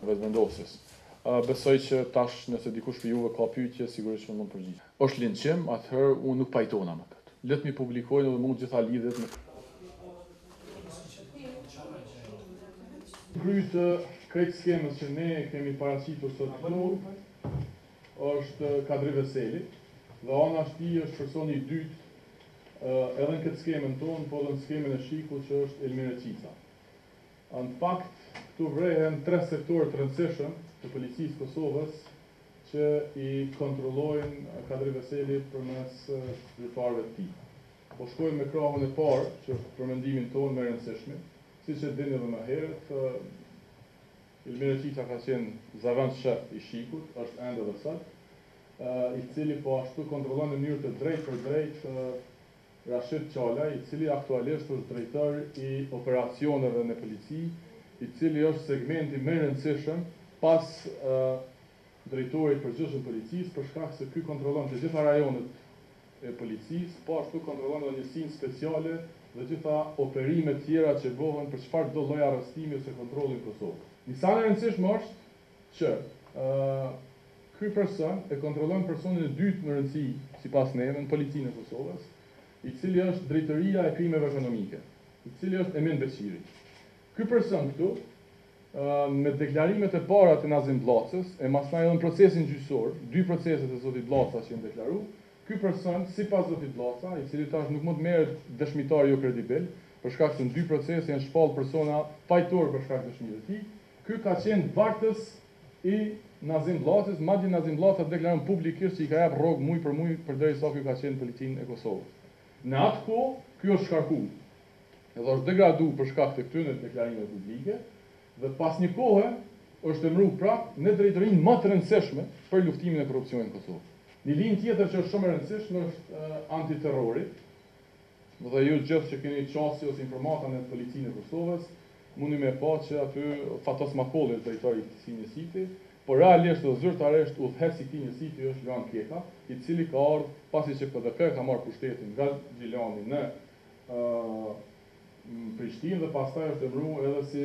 Vetëvendosjes. Besoj që tash nëse dikush për juve ka pyetje, sigurisht mund të përgjigj. Është linçim, atëherë unë nuk pajtona me këtë. Le të mi publikojnë dhe mund gjitha lidhet me krytë krejt skemës që ne kemi paraqitur sot këtu është Kadri Veseli, dhe ana shti është personi i dytë edhe në këtë skemën tonë, po dhe në skemën e Shikut që është Elmire Qica. Në fakt, këtu vrehen 3 sektorë të rëndësishëm të policisë Kosovës që i kontrollojnë Kadri Veseli përmes zyrtarëve të tij. Po shkojmë me krahun e parë, që për mendimin tonë më rëndësishmi, siç e dini edhe më herët, Elmire Qica ka qenë zavend shef i Shikut, është ende dhe sot, i cili po ashtu kontrollon në mënyrë të drejtë për drejtë Rashid Qalaj, i cili aktualisht është drejtor i operacioneve në polici, i cili është segmenti më i rëndësishëm pas drejtorit përgjithshëm policisë, për shkak se ky kontrollon të gjitha rajonet e policisë, po ashtu kontrollon edhe njësinë speciale dhe gjitha operimet tjera që bëhen për çfarë do lloj arrestimi ose kontrolli në Kosovë. Disa e rëndësishme është që ky person e kontrollon personin e dytë në rëndësi, sipas neve, në policinë e Kosovës, i cili është drejtoria e krimeve ekonomike, i cili është Emin Beqiri. Ky person këtu, me deklarimet e para të Nazim Bllacës, e masnaj edhe në procesin gjyqësor, 2 proceset e zotit Llaca që janë deklaruar, ky person, sipas zotit Llaca, i cili tash nuk mund të merret dëshmitar jo kredibil, për shkak se në 2 procese janë shpallë persona fajtor për shkak të dëshmive të tij, ky ka qenë vartës i Nazim Bllacës, madje Nazim Llaca deklaron publikisht që i ka jap rrogë muj për muj përderisa ky ka qenë në policinë e Kosovës. Në atë kohë, ky është shkarkuar. Edhe është degraduar për shkak të këtyre deklarimeve publike dhe pas një kohe është emëruar prapë në drejtorinë më të rëndësishme për luftimin e korrupsionit në Kosovë. Një linjë tjetër që është shumë e rëndësishme është antiterrori. Dhe ju gjithë që keni qasje ose informata në policinë e Kosovës, mundi me pa që aty Fatos Makolli, drejtori i këtij njësiti, por realisht dhe zyrtarisht udhëheci i këtij njësiti është Luan Keka, i cili ka ardhur pasi që PDK ka marrë pushtetin nga Gjilani në Prishtinë dhe pastaj është emëruar edhe si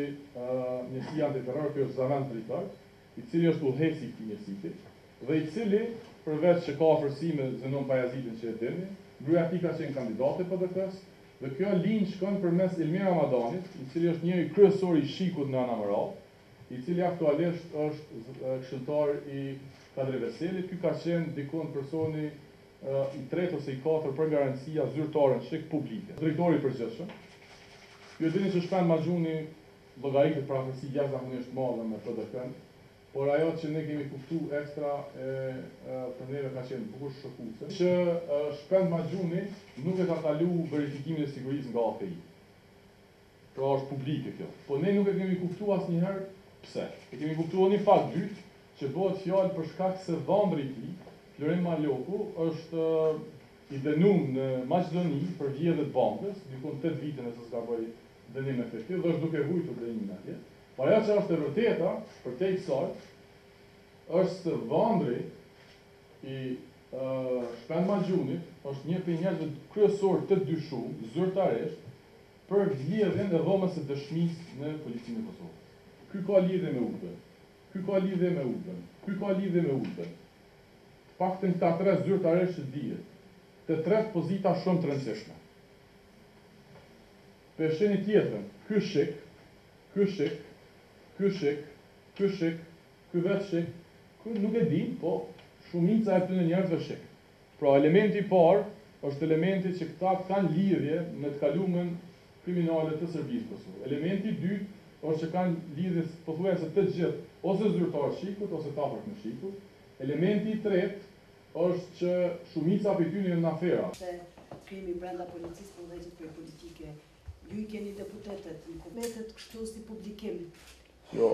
njësi antiterror, ky është zavend drejtor, i cili është udhëheci i këtij njësiti dhe i cili përveç që ka afërsime Zenon Bajazitin që e dini, gruaja e tij ka qenë kandidate PDK-s dhe kjo linjë shkon përmes Elmir Ramadanit, i cili është njëri kryesor i Shikut në Anamaral, i cili aktualisht është këshilltar i Kadri Veselit. Ky ka qenë dikon personi i 3 ose i 4 për garancia zyrtare në Shik publike. Drejtori i përgjithshëm. Ju e dini që Shpend Maxhuni llogaritet për afërsi jashtëzakonisht madhe me PDK-n, por ajo që ne kemi kuptuar ekstra për neve ka qenë bukur shokuese, që Shpend Maxhuni nuk e ka kaluar verifikimin e sigurisë nga AFI. Pra është publike kjo. Po ne nuk e kemi kuptuar asnjëherë pse. E kemi kuptuar një fakt dytë që bëhet fjalë për shkak se dhëndri i tij, Florin Maloku, është i dënuar në Maqedoni për vjedhje të bankës, diku 8 vite nëse s'ka bëj dënim efektiv, dhe është duke vujtur dënimin atje. Por ajo që është e vërteta për te kësaj është se dhëndri i Shpend Maxhunit është një prej njerëzve kryesor të dyshuar zyrtarisht për vjedhjen e dhomës së dëshmisë në policinë e Kosovës. Ky ka lidhje me udhën. Ky ka lidhje me udhën. Ky ka lidhje me udhën. Paktën këta 3 zyrtarisht që dihet. Të 3 pozita shumë të rëndësishme. Për shenjë tjetër, ky shik, ky shik, ky shik, ky shik, ky vetë shik, ky nuk e di, po shumica e këtyre njerëzve shik. Pra elementi i parë është elementi që këta kanë lidhje me të kaluamën kriminale të Serbisë Kosovë. Elementi i dytë është që kanë lidhje pothuajse të gjithë, ose zyrtarë Shikut, ose tapërt në Shikut. Elementi i tretë është që shumica për tyre janë në afera. Se kemi brenda policisë për drejtët për politike, ju i keni deputetet, në kometet kështu si publikim. Jo,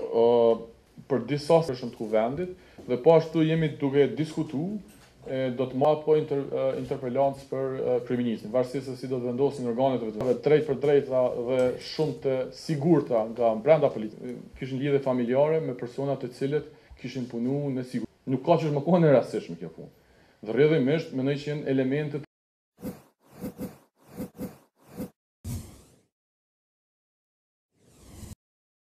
për disa shumë të kuvendit, dhe po ashtu jemi duke diskutu, do të marrë po interpelancë për kriministin, varësisht se si do të vendosin organet e drejt për drejta dhe shumë të sigurta nga brenda politikë. Kishin lidhje familjare me persona të cilët kishin punuar në siguri. Nuk ka që më kohën e rastishme kjo punë. Dhe rrjedhimisht mendoj që janë elementet